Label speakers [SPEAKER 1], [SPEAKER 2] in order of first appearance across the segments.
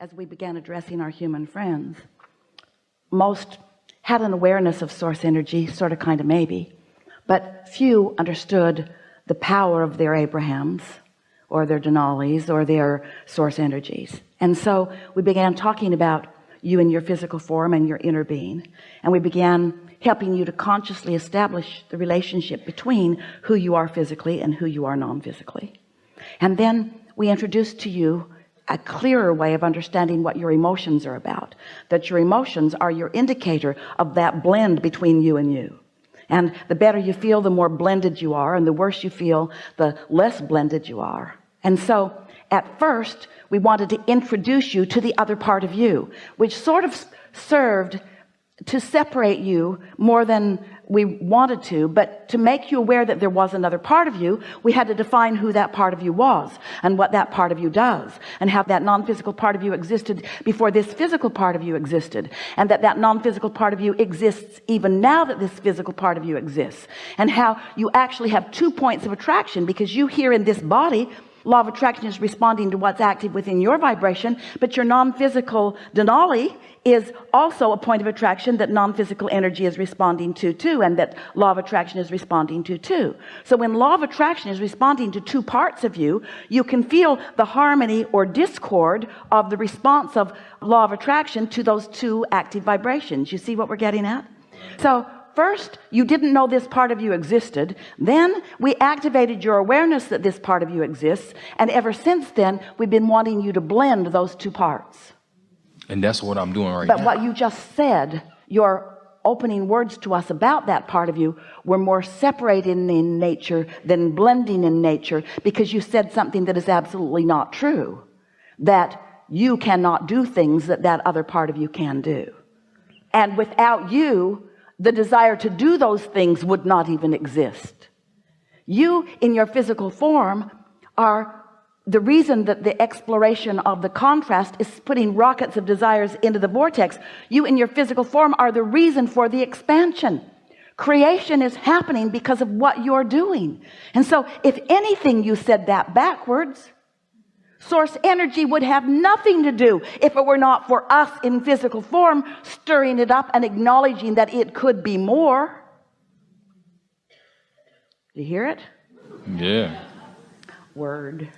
[SPEAKER 1] as we began addressing our human friends, most had an awareness of source energy, sort of, kind of, maybe, but few understood the power of their Abrahams or their Denalis or their source energies. And so we began talking about you and your physical form and your inner being, and we began helping you to consciously establish the relationship between who you are physically and who you are non-physically. And then we introduced to you a clearer way of understanding what your emotions are about, that your emotions are your indicator of that blend between you and you. And the better you feel, the more blended you are, and the worse you feel, the less blended you are. And so at first we wanted to introduce you to the other part of you, which sort of served to separate you more than we wanted to, but to make you aware that there was another part of you, we had to define who that part of you was and what that part of you does, and how that non-physical part of you existed before this physical part of you existed, and that non-physical part of you exists even now that this physical part of you exists, and how you actually have 2 points of attraction, because you here in this body, law of attraction is responding to what's active within your vibration, but your non-physical Denali is also a point of attraction that non-physical energy is responding to too, and that law of attraction is responding to too. So when law of attraction is responding to 2 parts of you, you can feel the harmony or discord of the response of law of attraction to those 2 active vibrations. You see what we're getting at? So first, you didn't know this part of you existed. Then we activated your awareness that this part of you exists. And ever since then, we've been wanting you to blend those 2 parts.
[SPEAKER 2] And that's what I'm doing right now.
[SPEAKER 1] But what you just said, your opening words to us about that part of you, were more separated in nature than blending in nature, because you said something that is absolutely not true, that you cannot do things that that other part of you can do. And without you, the desire to do those things would not even exist. You in your physical form are the reason that the exploration of the contrast is putting rockets of desires into the vortex. You in your physical form are the reason for the expansion. Creation is happening because of what you're doing. And so if anything, you said that backwards. Source energy would have nothing to do if it were not for us in physical form stirring it up and acknowledging that it could be more. You hear it?
[SPEAKER 2] Yeah.
[SPEAKER 1] Word.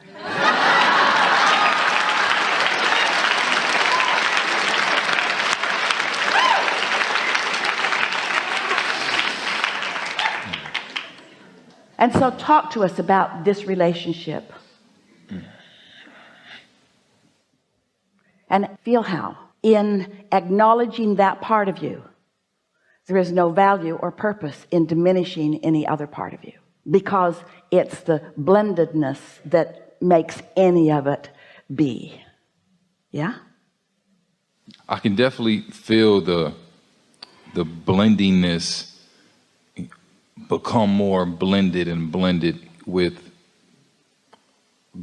[SPEAKER 1] And so talk to us about this relationship. And feel how, in acknowledging that part of you, there is no value or purpose in diminishing any other part of you, because it's the blendedness that makes any of it be. Yeah?
[SPEAKER 2] I can definitely feel the blendingness become more blended and blended with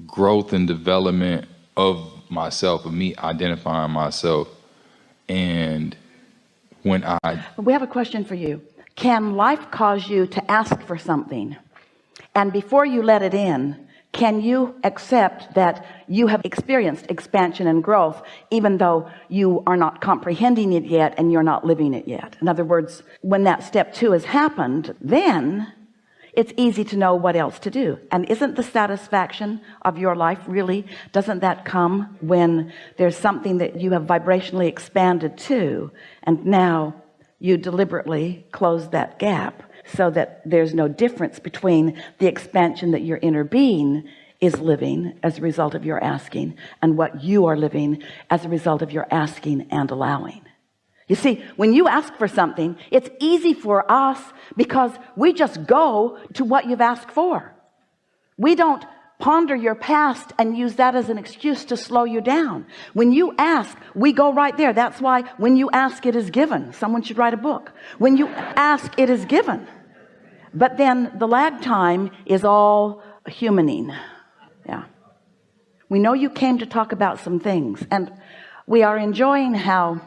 [SPEAKER 2] growth and development of myself, of me identifying myself. And when
[SPEAKER 1] we have a question for you. Can life cause you to ask for something, and before you let it in, can you accept that you have experienced expansion and growth, even though you are not comprehending it yet and you're not living it yet? In other words, when that step 2 has happened, then it's easy to know what else to do. And isn't the satisfaction of your life really, doesn't that come when there's something that you have vibrationally expanded to, and now you deliberately close that gap so that there's no difference between the expansion that your inner being is living as a result of your asking and what you are living as a result of your asking and allowing? You see, when you ask for something, it's easy for us because we just go to what you've asked for. We don't ponder your past and use that as an excuse to slow you down. When you ask, we go right there. That's why when you ask, it is given. Someone should write a book. When you ask, it is given. But then the lag time is all humaning. Yeah. We know you came to talk about some things, and we are enjoying how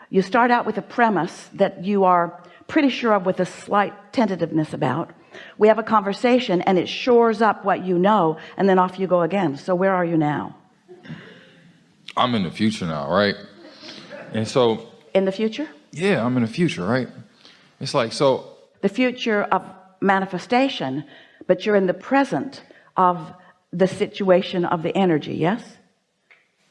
[SPEAKER 1] you start out with a premise that you are pretty sure of with a slight tentativeness about. We have a conversation and it shores up what you know, and then off you go again. So where are you now?
[SPEAKER 2] I'm in the future now, right? And so,
[SPEAKER 1] In the future?
[SPEAKER 2] yeah, I'm in the future, right? It's like, so.
[SPEAKER 1] The future of manifestation, but you're in the present of the situation of the energy, yes?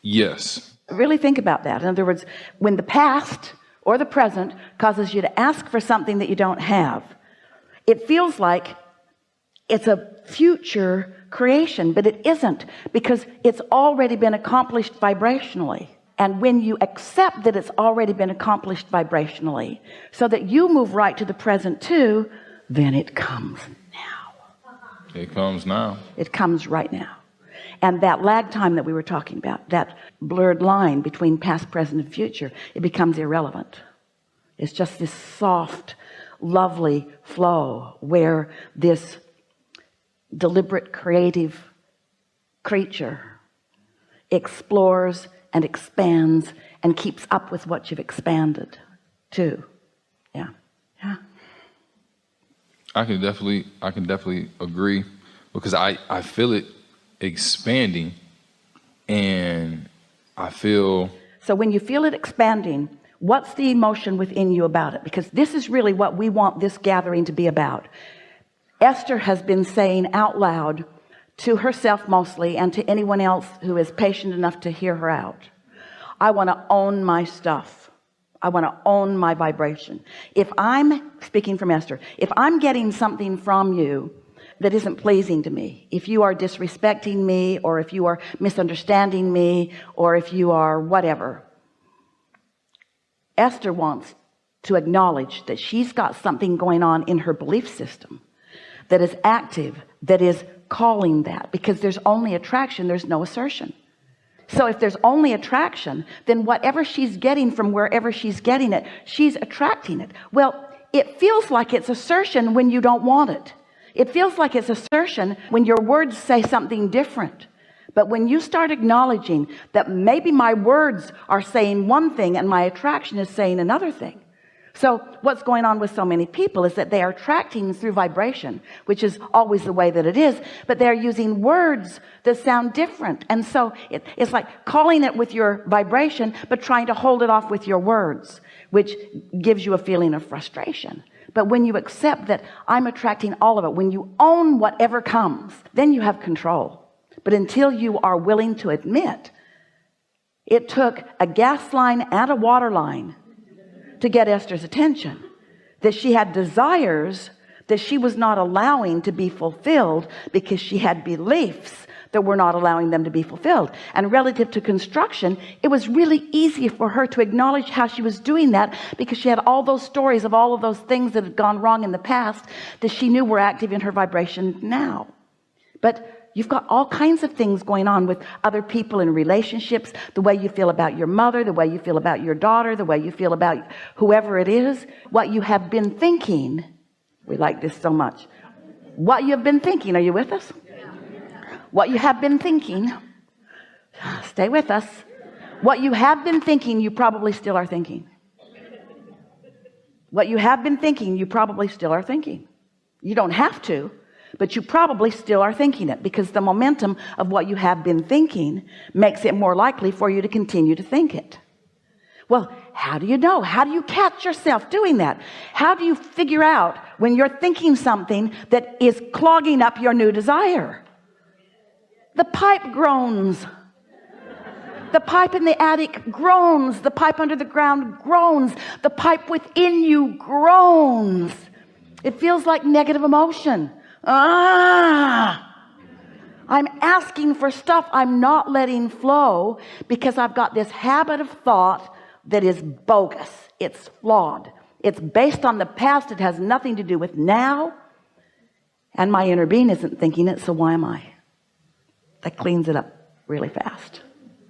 [SPEAKER 2] Yes.
[SPEAKER 1] Really think about that. In other words, when the past or the present causes you to ask for something that you don't have, it feels like it's a future creation, but it isn't, because it's already been accomplished vibrationally. And when you accept that it's already been accomplished vibrationally, so that you move right to the present too, then it comes now.
[SPEAKER 2] It comes now.
[SPEAKER 1] It comes right now. And that lag time that we were talking about, that blurred line between past, present, and future, it becomes irrelevant. It's just this soft, lovely flow where this deliberate, creative creature explores and expands and keeps up with what you've expanded too. Yeah.
[SPEAKER 2] I can definitely agree, because I feel it expanding, and I feel.
[SPEAKER 1] So when you feel it expanding, what's the emotion within you about it? Because this is really what we want this gathering to be about. Esther has been saying out loud to herself mostly, and to anyone else who is patient enough to hear her out, I want to own my stuff. I want to own my vibration. If I'm speaking from Esther, if I'm getting something from you that isn't pleasing to me, if you are disrespecting me, or if you are misunderstanding me, or if you are whatever, Esther wants to acknowledge that she's got something going on in her belief system that is active, that is calling that, because there's only attraction, there's no assertion. So if there's only attraction, then whatever she's getting from wherever she's getting it, she's attracting it. Well, it feels like it's assertion when you don't want it. It feels like it's assertion when your words say something different. But when you start acknowledging that maybe my words are saying one thing and my attraction is saying another thing. So what's going on with so many people is that they are attracting through vibration, which is always the way that it is, but they're using words that sound different. And so it's like calling it with your vibration, but trying to hold it off with your words, which gives you a feeling of frustration. But when you accept that I'm attracting all of it, when you own whatever comes, then you have control. But until you are willing to admit, it took a gas line and a water line to get Esther's attention, that she had desires that she was not allowing to be fulfilled because she had beliefs that were not allowing them to be fulfilled. And relative to construction, it was really easy for her to acknowledge how she was doing that, because she had all those stories of all of those things that had gone wrong in the past that she knew were active in her vibration now. But you've got all kinds of things going on with other people in relationships, the way you feel about your mother, the way you feel about your daughter, the way you feel about whoever it is, what you have been thinking. We like this so much. What you have been thinking. Are you with us? What you have been thinking. Stay with us. What you have been thinking, you probably still are thinking. What you have been thinking, you probably still are thinking. You don't have to, but you probably still are thinking it, because the momentum of what you have been thinking makes it more likely for you to continue to think it. Well, how do you know? How do you catch yourself doing that? How do you figure out when you're thinking something that is clogging up your new desire? The pipe groans. The pipe in the attic groans. The pipe under the ground groans. The pipe within you groans. It feels like negative emotion. I'm asking for stuff I'm not letting flow, because I've got this habit of thought that is bogus. It's flawed. It's based on the past. It has nothing to do with now. And my inner being isn't thinking it, so why am I? That cleans it up really fast.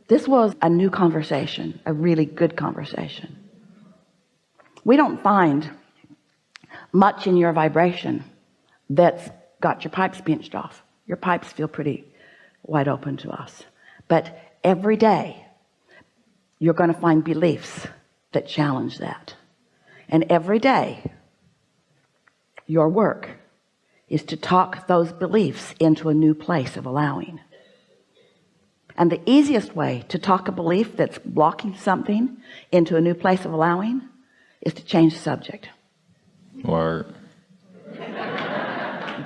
[SPEAKER 1] This was a new conversation, a really good conversation. We don't find much in your vibration that's got your pipes pinched off. Your pipes feel pretty wide open to us. But every day you're going to find beliefs that challenge that. And every day your work is to talk those beliefs into a new place of allowing. And the easiest way to talk a belief that's blocking something into a new place of allowing is to change the subject.
[SPEAKER 2] Word.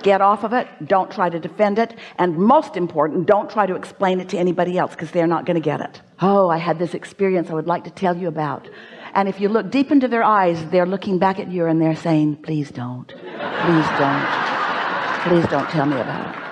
[SPEAKER 1] Get off of it. Don't try to defend it. And most important, don't try to explain it to anybody else, because they're not going to get it. Oh, I had this experience I would like to tell you about. And if you look deep into their eyes, they're looking back at you and they're saying, please don't. Please don't. Please don't tell me about it.